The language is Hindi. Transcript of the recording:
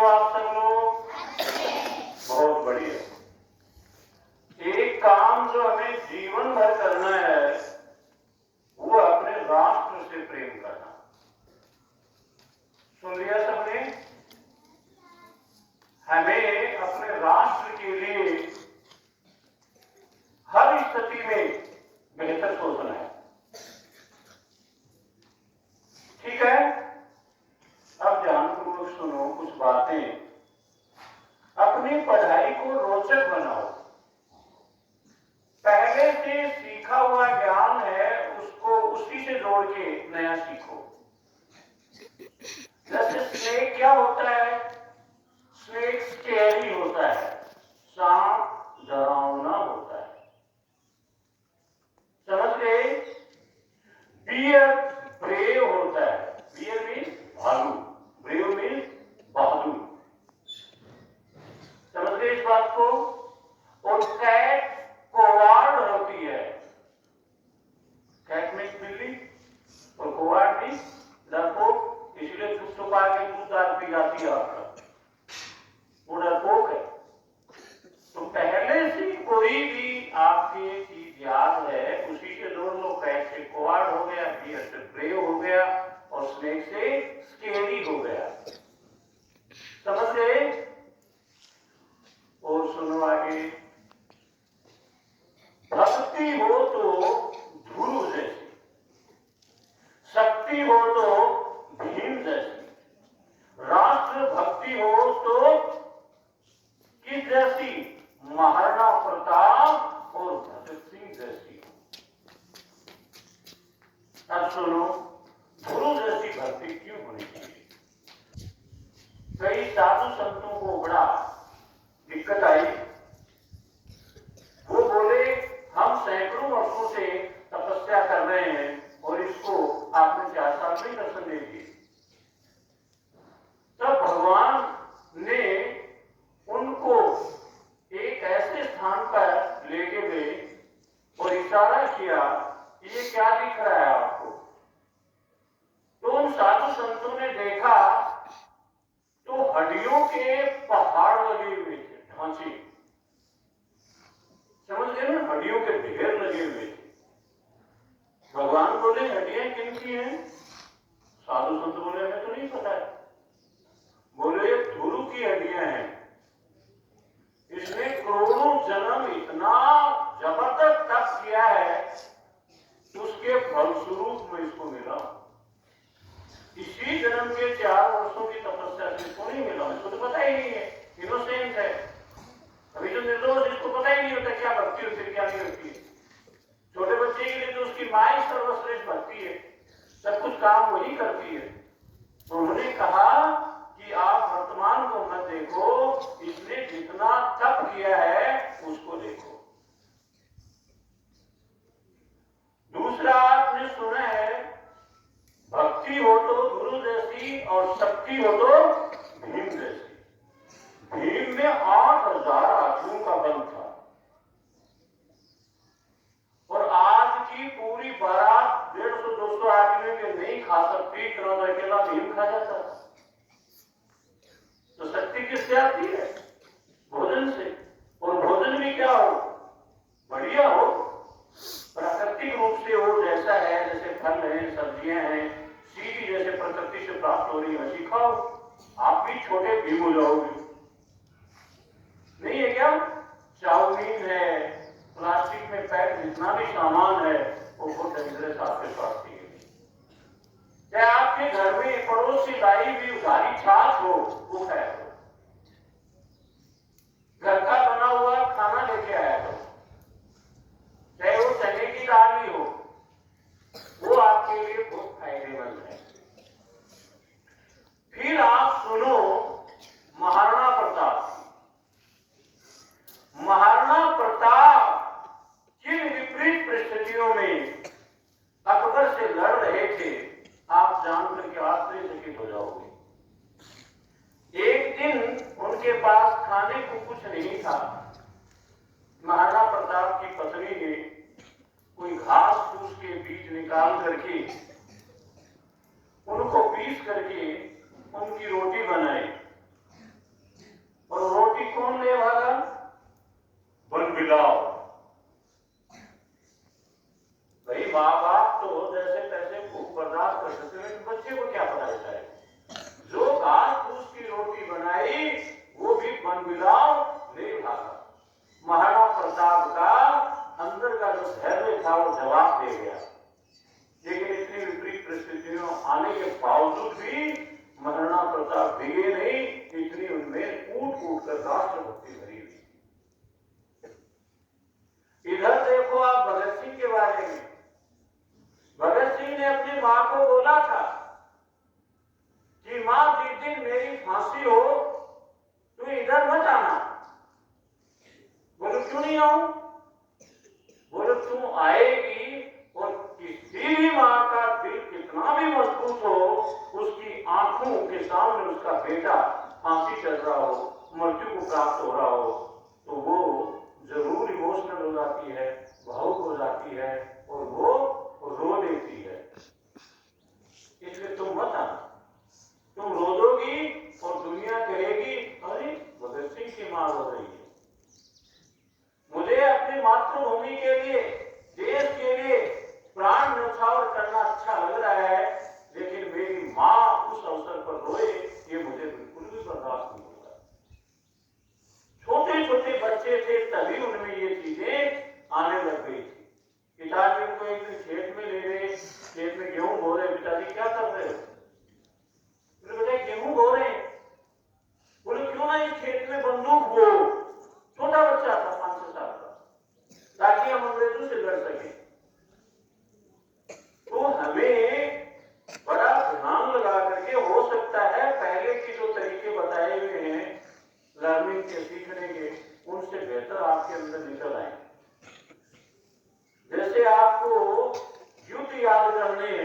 आप सब लोग? बहुत बढ़िया। एक काम जो हमें जीवन भर करना है वो अपने राष्ट्र से प्रेम करना। सुन लिया सबने? हमें अपने राष्ट्र के लिए हर स्थिति में बेहतर सोचना है। ठीक है? अब ध्यानपूर्वक सुनो कुछ बातें। अपनी पढ़ाई को रोचक बनाओ। पहले से सीखा हुआ ज्ञान है उसको उसी से जोड़ के नया सीखो। जैसे स्नेक क्या होता है? स्नेक स्कैरी होता है, सांप डरावना होता है। समझ गए? बियर ब्रेव होता है। बियर मीन्स भालू, ब्रेव मीन्स बहादुर। समझ गए इस बात को? और कैट कोवार्ड होती है। कैट मीन्स बिल्ली और कोवार्ड मीन्स डरपोक। इसलिए चुप छुपा के दूध दाल पी जाती है आपका, वो डरपोक है। तो पहले से कोई भी आपकी चीज याद है उसी से जोड़ लो। कैट से कोवार्ड हो गया, बियर से ब्रेव हो गया और स्नेक से स्केरी हो गया। समझ गए? और सुनो आगे। भक्ति हो तो ध्रुव जैसी, शक्ति हो तो भीम जैसी, राष्ट्र भक्ति हो तो किस जैसी? महाराणा प्रताप और भगत सिंह जैसी। अब सुनो, ध्रुव जैसी भक्ति क्यों होनी चाहिए? कई साधु संतों को बड़ा दिक्कत आई। वो बोले हम सैकड़ों वर्षों से तपस्या कर रहे हैं और इसको आपने 4 साल में दर्शन दे दिए। तब भगवान ने उनको एक ऐसे स्थान पर लेके गए और इशारा किया, ये क्या दिख रहा है आपको? तो उन साधु संतों ने देखा तो हड्डियों के पहाड़ लगे हुए थे, ढांचे। समझ गए ना? हड्डियों के ढेर लगे हुए थे। भगवान बोले हड्डियां किनकी हैं? साधु संत बोले हमें तो नहीं पता है। बोले ये ध्रुव की हड्डियां हैं, इसने करोड़ों जन्म इतना जबरदस्त तप किया है, उसके फलस्वरूप में इसको मिला। इसी जन्म के 4 वर्षों की तपस्या से इसको नहीं मिला। इसको तो पता ही नहीं है, इनोसेंट है। अभी जो निर्दोष, इसको पता ही नहीं होता क्या भक्ति होती है क्या नहीं होती है। छोटे बच्चे के लिए तो उसकी मां ही सर्वश्रेष्ठ भक्ति है, सब कुछ काम वही करती है। तो उन्होंने कहा कि आप वर्तमान को मत देखो, इसने जितना तप किया है उसको देखो। दूसरा आपने सुना है, भक्ति हो तो गुरु जैसी और शक्ति हो तो भीम जैसी। भीम में 8000 हाथियों का बल था और आज की पूरी बारात 150-200 आदमियों के नहीं खा सकती, इतना अकेला भीम खा जाता। तो शक्ति किससे आती है? भोजन से। और भोजन भी क्या हो? बढ़िया हो, प्राकृतिक रूप से हो, जैसा है, जैसे फल हैं, सब्जियां हैं, सीधी जैसे प्रकृति से प्राप्त हो रही वैसी खाओ। आप भी छोटे भीम हो जाओगे। नहीं है क्या? चाउमीन है, प्लास्टिक में पैक जितना भी सामान है वो बहुत डेंजरस आपके स्वास्थ्य के लिए। चाहे आपके घर में पड़ोस से लाई हुई उधारी छाछ हो, वो खाया करो। घर का बना हुआ खाना लेके आया करो, चाहे वो चने की दाल भी हो, वो आपके लिए बहुत फायदेमंद है। फिर आप सुनो महाराणा प्रताप। महाराणा प्रताप किन विपरीत परिस्थितियों में अकबर से लड़ रहे थे, आप जान करके आश्चर्यचकित हो जाओगे। एक दिन उनके पास खाने को कुछ नहीं था। महाराणा प्रताप की पत्नी ने कोई घास फूस के बीज निकाल करके उनको पीस करके उनकी रोटी बनाई महाराणा प्रताप भीगे नहीं, इतनी उनमें कूट कूट कर राष्ट्रभक्ति भरी हुई। इधर देखो आप भगत सिंह के बारे में। भगत सिंह ने अपनी मां को बोला था कि मां, जिस दिन मेरी फांसी हो तू इधर मत आना। बोलो क्यों नहीं आऊं? बोलो तू आएगी और किसी भी मां का दिल कितना भी मजबूत हो, उसकी आंखों के सामने उसका बेटा फांसी चल रहा हो, मृत्यु को प्राप्त हो रहा हो, तो वो जरूर इमोशनल हो जाती है, भावुक हो जाती है और वो रो देती है। इसलिए तुम मत आना। तुम रो दोगी और दुनिया कहेगी अरे भगत सिंह की मां रो रही है। मुझे अपनी मातृभूमि के लिए, देश के लिए प्राण न्यौछावर करना अच्छा लग रहा है, लेकिन मेरी मां उस अवसर पर रोए, ये मुझे बिल्कुल भी बर्दाश्त नहीं होगा। छोटे छोटे बच्चे थे तभी उनमें ये चीजें आने लग गई थी। पिताजी उनको एक दिन खेत में ले गए, खेत में गेहूं बो रहे। पिताजी क्या कर रहे हो? बोले गेहूं बो रहे। बोले क्यों ना इस खेत में बंदूक बो। छोटा बच्चा था 5-6 साल का, ताकि हम अंग्रेजों से लड़ सके। तो हमें बड़ा ध्यान लगा करके, हो सकता है पहले के जो तरीके बताए हुए हैं लर्निंग के, सीखने के, उनसे बेहतर आपके अंदर निकल आए। जैसे आपको युद्ध याद करने हैं,